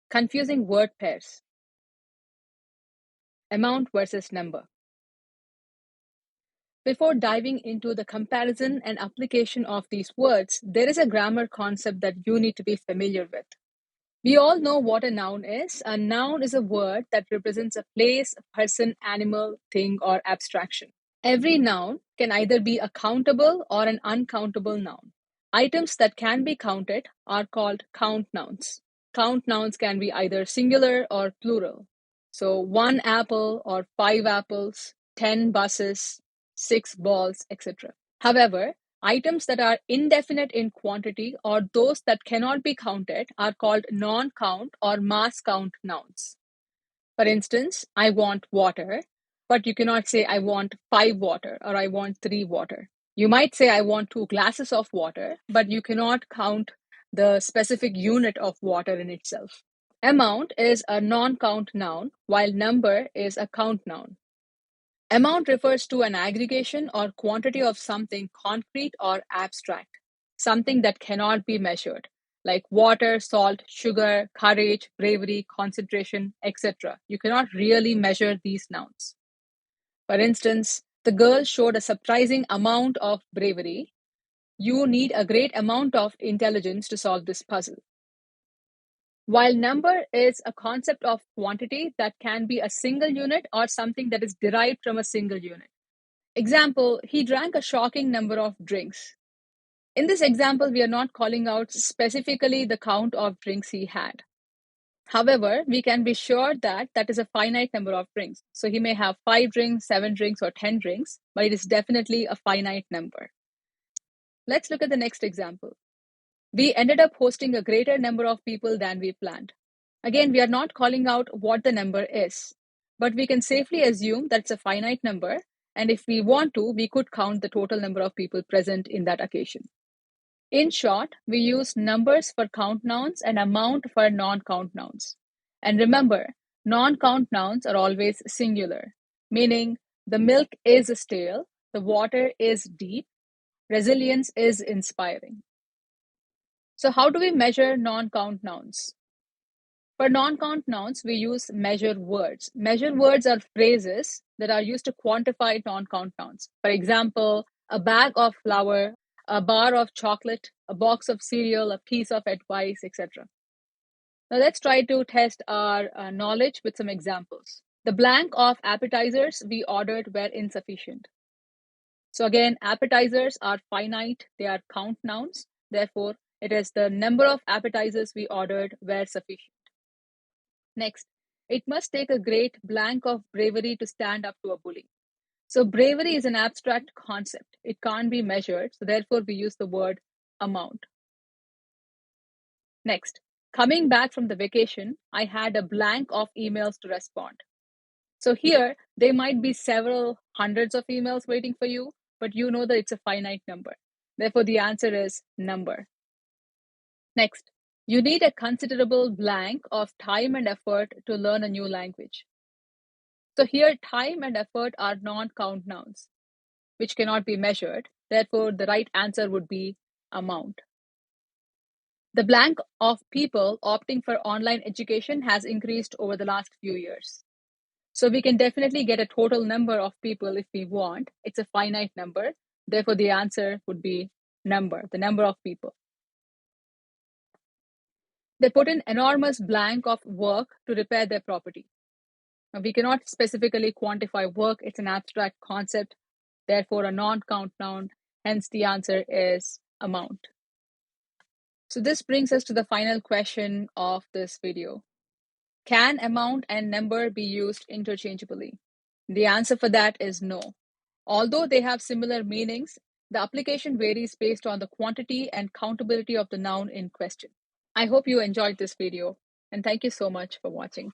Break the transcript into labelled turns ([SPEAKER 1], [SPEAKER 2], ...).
[SPEAKER 1] Confusing word pairs. Amount versus number. Before diving into the comparison and application of these words, there is a grammar concept that you need to be familiar with. We all know what a noun is. A noun is a word that represents a place, a person, animal, thing, or abstraction. Every noun can either be a countable or an uncountable noun. Items that can be counted are called count nouns. Count nouns can be either singular or plural. So, one apple or 5 apples, 10 buses, 6 balls, etc. However, items that are indefinite in quantity or those that cannot be counted are called non count or mass count nouns. For instance, I want water, but you cannot say I want 5 water or I want 3 water. You might say I want 2 glasses of water, but you cannot count the specific unit of water in itself. Amount is a non count noun, while number is a count noun. Amount refers to an aggregation or quantity of something concrete or abstract, something that cannot be measured, like water, salt, sugar, courage, bravery, concentration, etc. You cannot really measure these nouns. For instance, the girl showed a surprising amount of bravery. You need a great amount of intelligence to solve this puzzle. While number is a concept of quantity that can be a single unit or something that is derived from a single unit. Example, he drank a shocking number of drinks. In this example, we are not calling out specifically the count of drinks he had. However, we can be sure that that is a finite number of drinks. So he may have 5 drinks, 7 drinks, or 10 drinks, but it is definitely a finite number. Let's look at the next example. We ended up hosting a greater number of people than we planned. Again, we are not calling out what the number is, but we can safely assume that it's a finite number, and if we want to, we could count the total number of people present in that occasion. In short, we use numbers for count nouns and amount for non-count nouns. And remember, non-count nouns are always singular, meaning the milk is stale, the water is deep, resilience is inspiring. So how do we measure non-count nouns? For non-count nouns, we use measure words. Measure words are phrases that are used to quantify non-count nouns. For example, a bag of flour, a bar of chocolate, a box of cereal, a piece of advice, etc. Now let's try to test our knowledge with some examples. The blank of appetizers we ordered were insufficient. So again, appetizers are finite, they are count nouns. Therefore, it is the number of appetizers we ordered were sufficient. Next, it must take a great blank of bravery to stand up to a bully. So bravery is an abstract concept. It can't be measured. So therefore, we use the word amount. Next, coming back from the vacation, I had a blank of emails to respond. So here, there might be several hundreds of emails waiting for you, but you know that it's a finite number. Therefore, the answer is number. Next, you need a considerable blank of time and effort to learn a new language. So here, time and effort are non-count nouns, which cannot be measured. Therefore, the right answer would be amount. The blank of people opting for online education has increased over the last few years. So we can definitely get a total number of people if we want. It's a finite number. Therefore, the answer would be number, the number of people. They put in enormous blank of work to repair their property. Now, we cannot specifically quantify work. It's an abstract concept. Therefore, a non-count noun. Hence, the answer is amount. So this brings us to the final question of this video. Can amount and number be used interchangeably? The answer for that is no. Although they have similar meanings, the application varies based on the quantity and countability of the noun in question. I hope you enjoyed this video, and thank you so much for watching.